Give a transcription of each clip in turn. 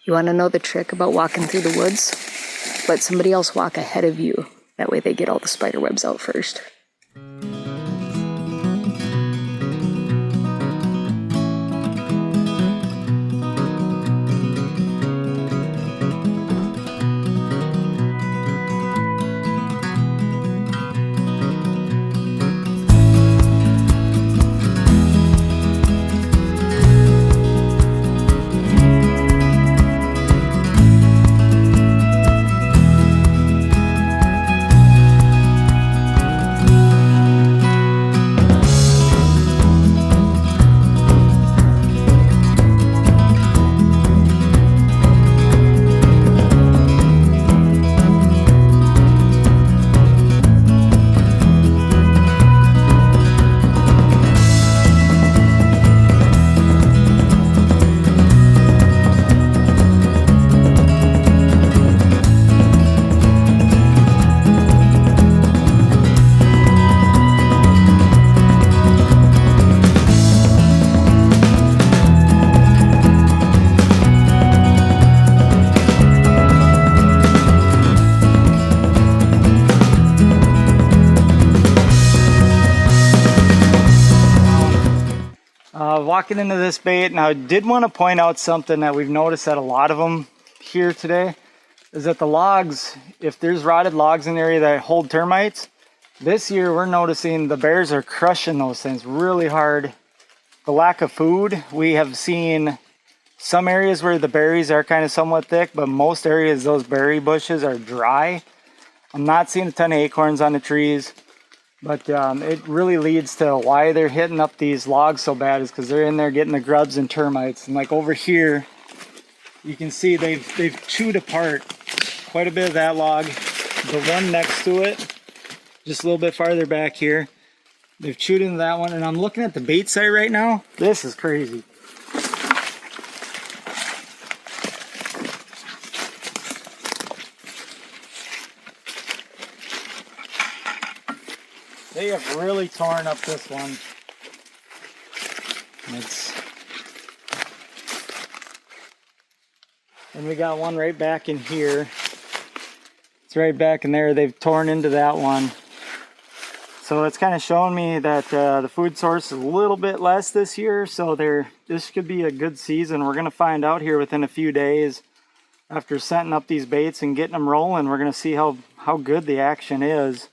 You want to know the trick about walking through the woods? Let somebody else walk ahead of you. That way they get all the spider webs out first. Walking into this bait, now I did want to point out something that we've noticed at a lot of them here today, is that the logs, if there's rotted logs in the area that hold termites, this year we're noticing the bears are crushing those things really hard. The lack of food, we have seen some areas where the berries are kind of somewhat thick, but most areas those berry bushes are dry. I'm not seeing a ton of acorns on the trees. But it really leads to why they're hitting up these logs so bad, is because they're in there getting the grubs and termites. And like over here, you can see they've chewed apart quite a bit of that log. The one next to it, just a little bit farther back here, they've chewed into that one. And I'm looking at the bait site right now. This is crazy. They have really torn up this one. And we got one right back in here. It's right back in there. They've torn into that one. So it's kind of showing me that the food source is a little bit less this year. So this could be a good season. We're going to find out here within a few days after setting up these baits and getting them rolling. We're going to see how good the action is.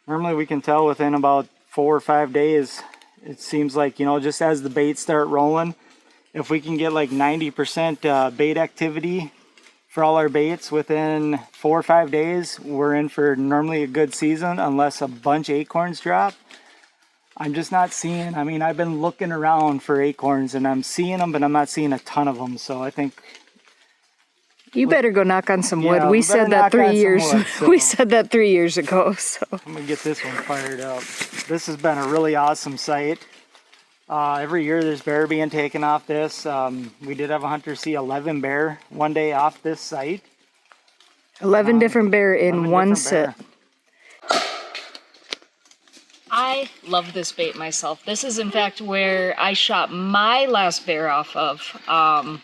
Normally we can tell within about 4 or 5 days. It seems like, you know, just as the baits start rolling, if we can get like 90% bait activity for all our baits within 4 or 5 days, we're in for normally a good season, unless a bunch of acorns drop. I'm just not seeing, I mean, I've been looking around for acorns and I'm seeing them, but I'm not seeing a ton of them. So I think you better go knock on some wood. We said that 3 years. We said that 3 years ago. So I'm gonna get this one fired up. This has been a really awesome site. Every year there's bear being taken off this. We did have a hunter see 11 bear one day off this site. 11 different bear in one sit. I love this bait myself. This is in fact where I shot my last bear off of.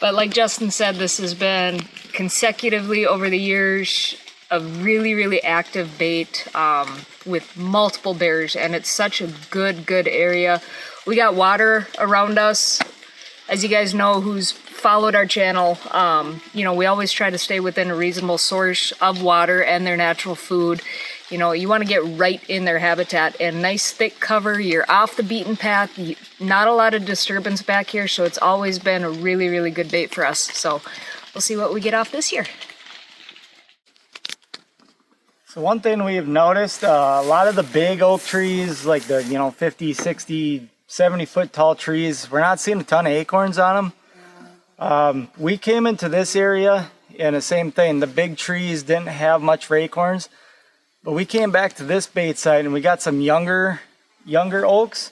But like Justin said, this has been consecutively over the years a really, really active bait with multiple bears, and it's such a good area. We got water around us. As you guys know, who's followed our channel, you know, we always try to stay within a reasonable source of water and their natural food. You know, you want to get right in their habitat, and nice thick cover. You're off the beaten path. Not a lot of disturbance back here, so it's always been a really, really good bait for us. So we'll see what we get off this year. So one thing we have noticed, a lot of the big oak trees, like the, you know, 50, 60, 70 foot tall trees, we're not seeing a ton of acorns on them. We came into this area and the same thing. The big trees didn't have much for acorns. But we came back to this bait site and we got some younger oaks.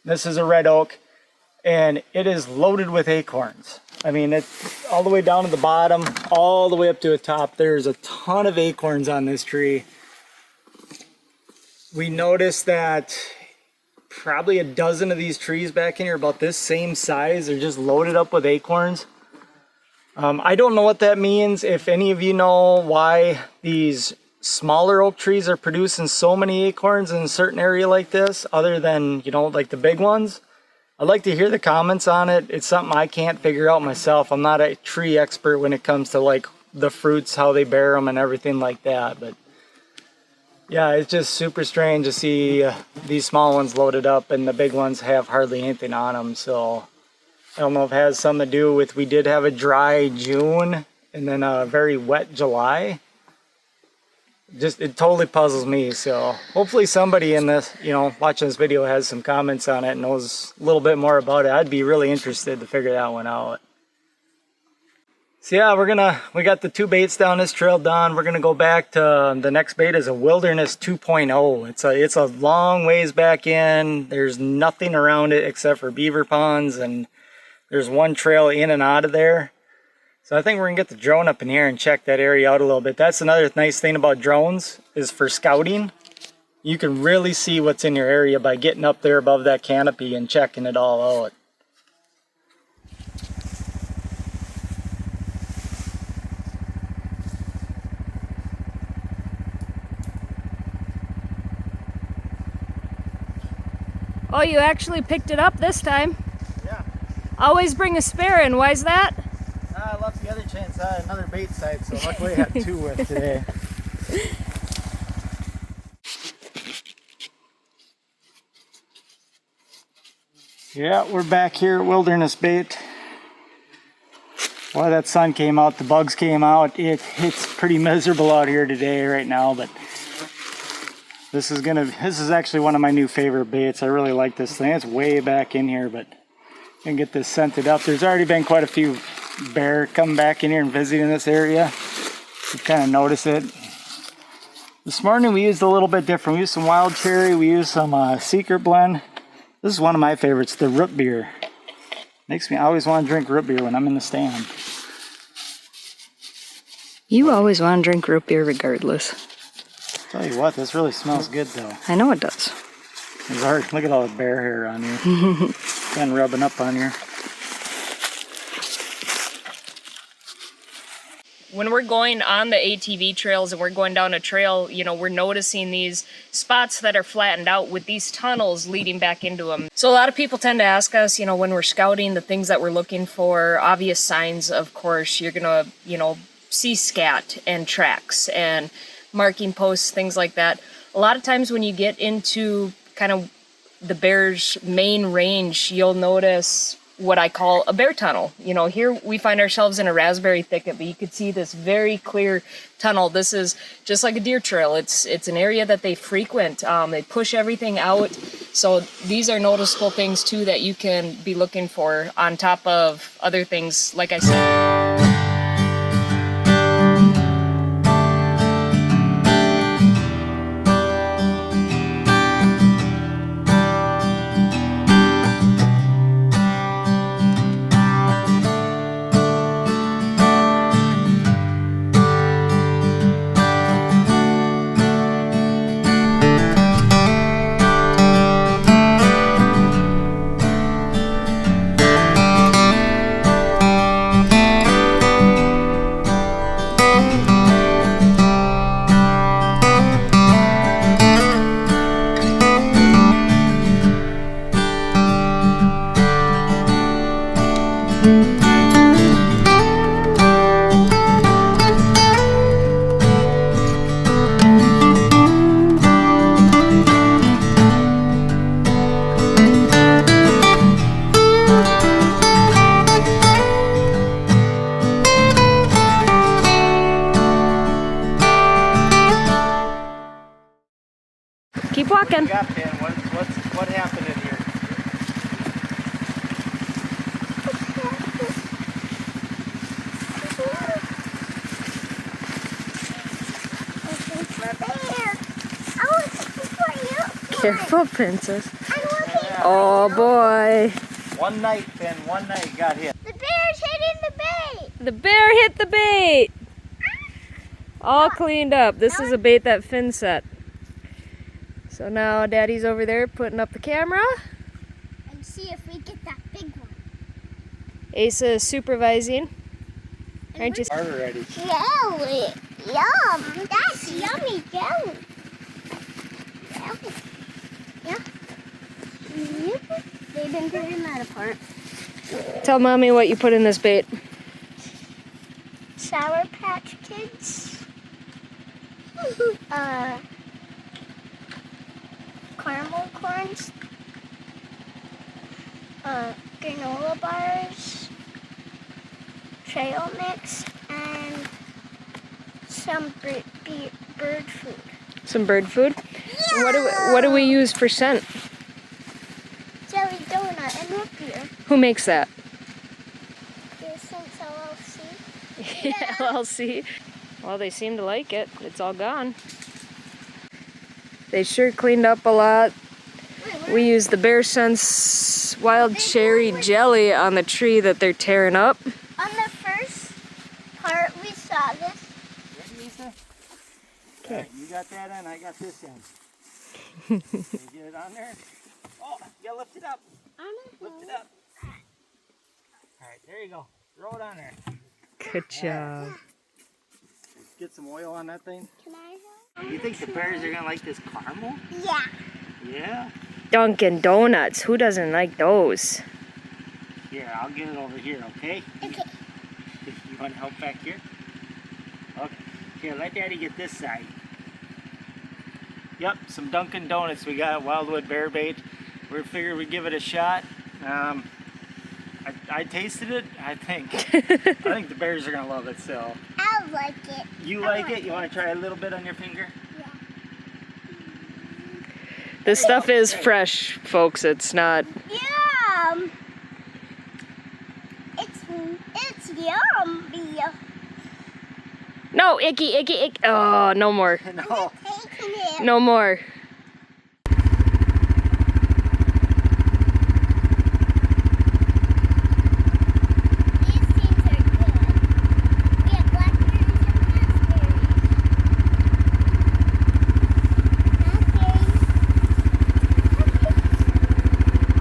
This is a red oak and it is loaded with acorns. I mean, it's all the way down to the bottom, all the way up to the top. There's a ton of acorns on this tree. We noticed that probably a dozen of these trees back in here about this same size. They're just loaded up with acorns. I don't know what that means. If any of you know why these smaller oak trees are producing so many acorns in a certain area like this, other than, you know, like the big ones, I'd like to hear the comments on it. It's something I can't figure out myself. I'm not a tree expert when it comes to like the fruits, how they bear them and everything like that. But yeah, it's just super strange to see these small ones loaded up and the big ones have hardly anything on them. So I don't know if it has something to do with, we did have a dry June and then a very wet July. Just, it totally puzzles me. So hopefully somebody in this, you know, watching this video has some comments on it and knows a little bit more about it. I'd be really interested to figure that one out. So yeah, we got the 2 baits down this trail done. We're gonna go back to the next bait is a Wilderness 2.0. It's a long ways back in. There's nothing around it except for beaver ponds, and there's one trail in and out of there. So I think we're gonna get the drone up in here and check that area out a little bit. That's another nice thing about drones, is for scouting. You can really see what's in your area by getting up there above that canopy and checking it all out. Oh, you actually picked it up this time. Yeah. Always bring a spare in. Why's that? I left the other chain side, another bait side, so luckily I had 2 with today. Yeah, we're back here at Wilderness Bait. Well, that sun came out, the bugs came out. It's pretty miserable out here today right now, but this is actually one of my new favorite baits. I really like this thing. It's way back in here, but I can get this scented up. There's already been quite a few bear coming back in here and visiting this area. You kind of notice it. This morning we used a little bit different. We used some wild cherry. We used some secret blend. This is one of my favorites, the root beer. I always want to drink root beer when I'm in the stand. You always want to drink root beer regardless. Tell you what, this really smells good though. I know it does. It's hard. Look at all the bear hair on you. Been rubbing up on you. When we're going on the ATV trails and we're going down a trail, you know, we're noticing these spots that are flattened out with these tunnels leading back into them. So a lot of people tend to ask us, you know, when we're scouting, the things that we're looking for, obvious signs, of course, you're gonna, you know, see scat and tracks and marking posts, things like that. A lot of times when you get into kind of the bear's main range, you'll notice what I call a bear tunnel. You know, here we find ourselves in a raspberry thicket, but you could see this very clear tunnel. This is just like a deer trail. It's an area that they frequent. They push everything out. So these are noticeable things too that you can be looking for on top of other things, like I said. Keep walking. What happened in here? Careful, princess. Oh boy. One night, Finn, one night got hit. The bear's hitting the bait. The bear hit the bait. All cleaned up. This is a bait that Finn set. So now Daddy's over there putting up the camera. And see if we get that big one. Asa is supervising. Aren't you? Already. Jelly. Yum. That's yummy jelly. Jelly. Yeah. They've been taking that apart. Tell Mommy what you put in this bait. Sour Patch Kids. Caramel corns. Granola bars. Trail mix and some bird food. Some bird food. Yeah. What do we use for scent? Jelly donut and root beer. Who makes that? Since LLC. LLC. Well, they seem to like it. It's all gone. They sure cleaned up a lot. We used the 𝗕𝗘𝗔𝗥 wild cherry jelly on the tree that they're tearing up. On the first part, we saw this. Ready, Lisa? Okay. You got that in, I got this in. Can you get it on there? Oh, you gotta lift it up. Lift it up. Alright, there you go. Throw it on there. Good job. Get some oil on that thing. Can I help? You think the bears are gonna like this caramel? Yeah. Yeah? Dunkin' Donuts. Who doesn't like those? Here, I'll get it over here, okay? Okay. You want help back here? Okay. Here, let Daddy get this side. Yep, some Dunkin' Donuts. We got Wildwood bear bait. We figured we'd give it a shot. I tasted it. I think the bears are gonna love it. So I like it. you like it? You want to try a little bit on your finger? Yeah. This stuff is fresh, folks. It's not. Yum. It's yummy. No, icky, icky, icky. Oh, no more. No. Taking it. No more. These seeds are good. We have blackberries and raspberries.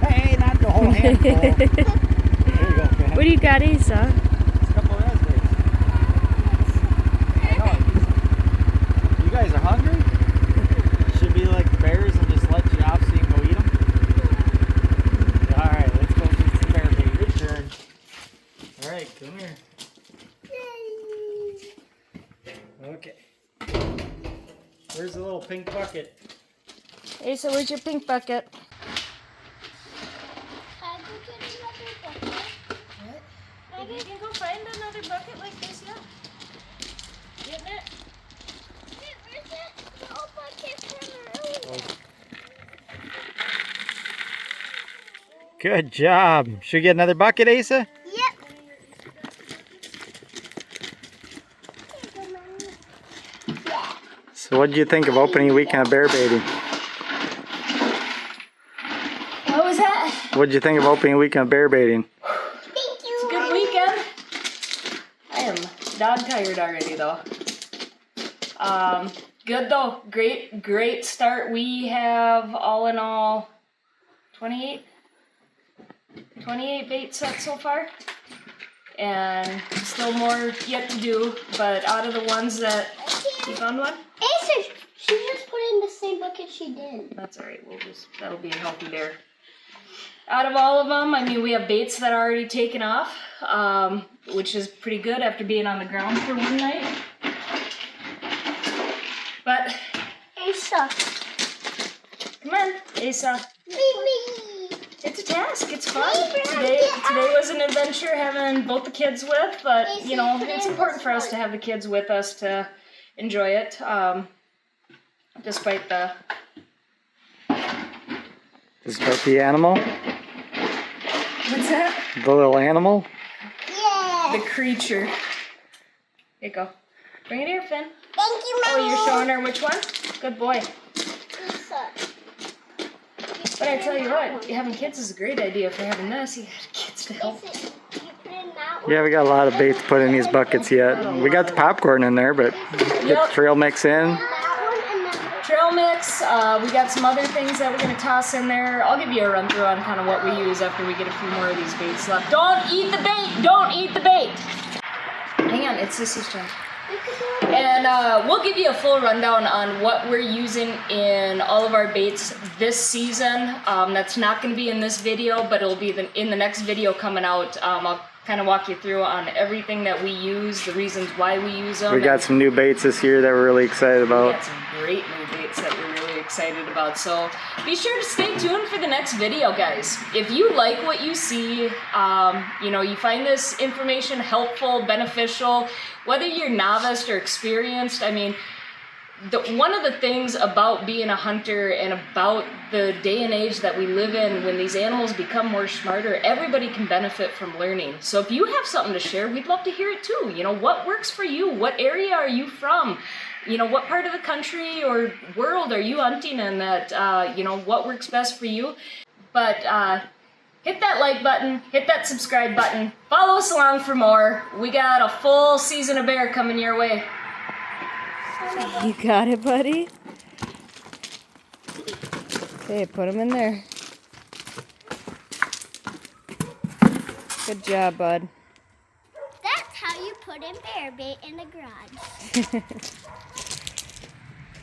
Hey, not the whole handful. There you go, Ben. What do you got, Asa? Just a couple of raspberries. I know. You guys are hungry? Should be like bears and just let you off so you can go eat them. Alright, let's go get some bear bait. Your turn. Alright, come here. Okay. Where's the little pink bucket? Asa, where's your pink bucket? You can go find another bucket like this, yeah. Getting it? Where's that little bucket from earlier? Good job. Should we get another bucket, Asa? Yep. So what did you think of opening weekend of bear baiting? What was that? What did you think of opening weekend of bear baiting? Thank you. It's a good weekend. I am dog tired already though. Good though. Great start. We have all in all 28 bait sets so far. And still more yet to do, but out of the ones that you found one? Asa, she just put it in the same bucket she did. That's alright, that'll be a healthy bear. Out of all of them, I mean, we have baits that are already taken off, which is pretty good after being on the ground for one night. But, Asa. come on, Asa. Baby. It's a task, it's fun. Today was an adventure having both the kids with, but, you know, it's important for us to have the kids with us to enjoy it, despite the... Despite the animal? What's that? The little animal? Yeah. The creature. Here you go. Bring it here, Finn. Thank you, Oh, Mommy. you're showing her which one? Good boy. Asa. But I tell you what, having kids is a great idea for having this. You got kids to help. Asa, you put in that one. Yeah, we got a lot of bait to put in these buckets yet. We got the popcorn in there, but get the trail mix in. That one and that one. Trail mix, baits. We got some other things that we're going to toss in there. I'll give you a run through on kind of what we use after we get a few more of these baits left. Don't eat the bait! Don't eat the bait! Hang on, it's Sissy's turn. And we'll give you a full rundown on what we're using in all of our baits this season. That's not going to be in this video, but it'll be in the next video coming out. I'll kind of walk you through on everything that we use, the reasons why we use them. We got some new baits this year that we're really excited about. We got some great new baits that we're really excited about. So be sure to stay tuned for the next video, guys. If you like what you see, you know, you find this information helpful, beneficial, whether you're novice or experienced, I mean, one of the things about being a hunter and about the day and age that we live in, when these animals become more smarter, everybody can benefit from learning. So if you have something to share, we'd love to hear it too. You know, what works for you? What area are you from? You know, what part of the country or world are you hunting in that, you know, what works best for you? But hit that like button, hit that subscribe button, follow us along for more. We got a full season of bear coming your way. You got it, buddy. Okay, put him in there. Good job, bud. That's how you put in bear bait in the garage.